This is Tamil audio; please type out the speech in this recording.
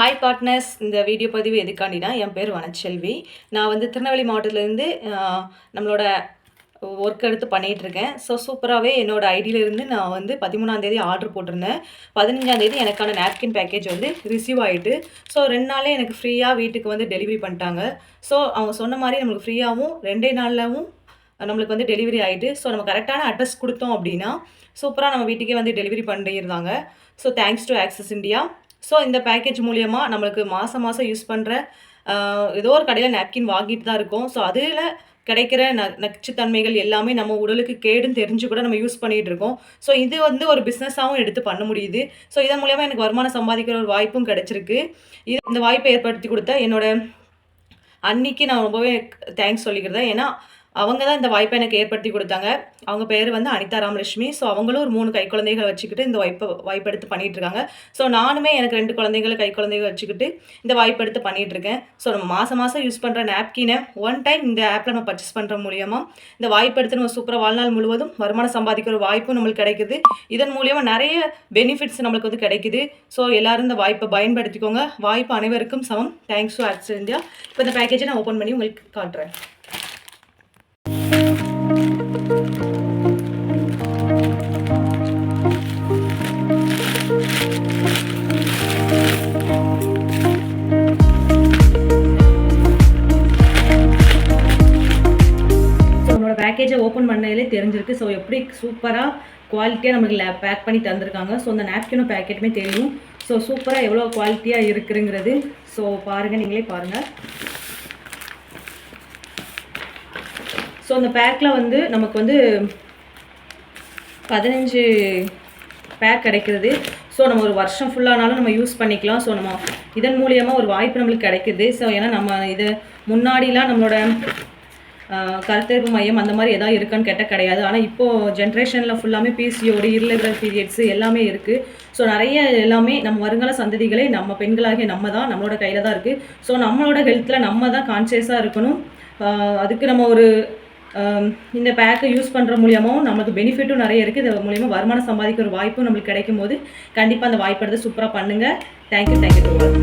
ஹாய் பார்ட்னர்ஸ், இந்த வீடியோ பதிவு எதுக்காண்டினா, என் பேர் வனச்செல்வி. நான் வந்து திருநெல்வேலி மாவட்டத்திலேருந்து நம்மளோட ஒர்க் எடுத்து பண்ணிகிட்ருக்கேன். ஸோ சூப்பராகவே என்னோட ஐடியிலேருந்து நான் வந்து 13ஆம் தேதி ஆர்டர் போட்டிருந்தேன். 15ஆம் தேதி எனக்கான நாப்கின் பேக்கேஜ் வந்து ரிசீவ் ஆகிட்டு, ஸோ 2 நாளே எனக்கு ஃப்ரீயாக வீட்டுக்கு வந்து டெலிவரி பண்ணிட்டாங்க. ஸோ அவங்க சொன்ன மாதிரி நம்மளுக்கு ஃப்ரீயாகவும் 2 நாள்லவும் நம்மளுக்கு வந்து டெலிவரி ஆகிட்டு, ஸோ நம்ம கரெக்டான அட்ரஸ் கொடுத்தோம் அப்படின்னா சூப்பராக நம்ம வீட்டுக்கே வந்து டெலிவரி பண்ணியிருந்தாங்க. So thanks to access India. So இந்த பேக்கேஜ் மூலியமா நம்மளுக்கு மாதம் மாதம் யூஸ் பண்ணுற ஏதோ ஒரு கடையில் நாப்கின் வாங்கிட்டு தான் இருக்கோம். ஸோ அதில் கிடைக்கிற நச்சுத்தன்மைகள் எல்லாமே நம்ம உடலுக்கு கேடுன்னு தெரிஞ்சு கூட நம்ம யூஸ் பண்ணிகிட்டு இருக்கோம். ஸோ இது வந்து ஒரு பிஸ்னஸாகவும் எடுத்து பண்ண முடியுது. ஸோ இதன் மூலியமாக எனக்கு வருமானம் சம்பாதிக்கிற ஒரு வாய்ப்பும் கிடைச்சிருக்கு. இந்த வாய்ப்பை ஏற்படுத்தி கொடுத்த என்னோட அன்னிக்கு நான் ரொம்பவே தேங்க்ஸ் சொல்லிக்கிறேன். ஏன்னா அவங்க தான் இந்த வாய்ப்பை எனக்கு ஏற்படுத்தி கொடுத்தாங்க. அவங்க பேர் வந்து அனிதா ராமலட்சுமி. ஸோ அவங்களும் ஒரு 3 கைக்குழந்தைகளை வச்சுக்கிட்டு இந்த வாய்ப்பு எடுத்து பண்ணிகிட்ருக்காங்க. ஸோ நானுமே எனக்கு 2 குழந்தைகளை கைக்குழந்தைகள் வச்சுக்கிட்டு இந்த வாய்ப்பு எடுத்து பண்ணிகிட்ருக்கேன். ஸோ நம்ம மாதம் மாதம் யூஸ் பண்ணுற நாப்கினை ஒன் டைம் இந்த ஆப்பில் நம்ம பர்ச்சேஸ் பண்ணுற மூலியமாக இந்த வாய்ப்பு எடுத்து நம்ம சூப்பராக வாழ்நாள் முழுவதும் வருமானம் சம்பாதிக்கிற ஒரு வாய்ப்பும் நம்மளுக்கு கிடைக்குது. இதன் மூலியமாக நிறைய பெனிஃபிட்ஸ் நம்மளுக்கு வந்து கிடைக்குது. ஸோ எல்லோரும் இந்த வாய்ப்பை பயன்படுத்திக்கோங்க. வாய்ப்பு அனைவருக்கும் சமம். Thanks to access India. இப்போ இந்த பேக்கேஜை நான் ஓப்பன் பண்ணி உங்களுக்கு காட்டுறேன். பேக்கேஜை ஓப்பன் பண்ணதிலே தெரிஞ்சிருக்கு. ஸோ எப்படி சூப்பராக குவாலிட்டியாக நம்மளுக்கு பேக் பண்ணி தந்திருக்காங்க. ஸோ அந்த நாப்கினும் பேக்கெட்டுமே தெரியும். ஸோ சூப்பராக எவ்வளோ குவாலிட்டியாக இருக்குங்கிறது ஸோ பாருங்கள், நீங்களே பாருங்கள். ஸோ அந்த பேக்கில் வந்து நமக்கு வந்து 15 பேக் கிடைக்கிறது. ஸோ நம்ம ஒரு வருஷம் ஃபுல்லானாலும் நம்ம யூஸ் பண்ணிக்கலாம். ஸோ நம்ம இதன் மூலியமாக ஒரு வாய்ப்பு நம்மளுக்கு கிடைக்குது. ஸோ ஏன்னா நம்ம இது முன்னாடிலாம் நம்மளோட கருத்தரிப்பு மையம் அந்த மாதிரி எதாவது இருக்கான்னு கேட்டால் கிடையாது. ஆனால் இப்போது ஜென்ரேஷனில் ஃபுல்லாமே பிசிஓடி, இர்ரெகுலர் பீரியட்ஸு எல்லாமே இருக்குது. ஸோ நிறைய எல்லாமே நம்ம வருங்கால சந்ததிகளே நம்ம பெண்களாகிய நம்ம தான், நம்மளோட கையில் தான் இருக்குது. ஸோ நம்மளோட ஹெல்த்தில் நம்ம தான் கான்சியஸாக இருக்கணும். அதுக்கு நம்ம ஒரு இந்த பேக்கை யூஸ் பண்ணுற மூலியமாகவும் நமக்கு பெனிஃபிட்டும் நிறைய இருக்குது. இது மூலியமாக வருமானம் சம்பாதிக்கிற ஒரு வாய்ப்பும் நம்மளுக்கு கிடைக்கும் போது கண்டிப்பாக அந்த வாய்ப்பு எடுத்து சூப்பராக பண்ணுங்கள். Thank you to all.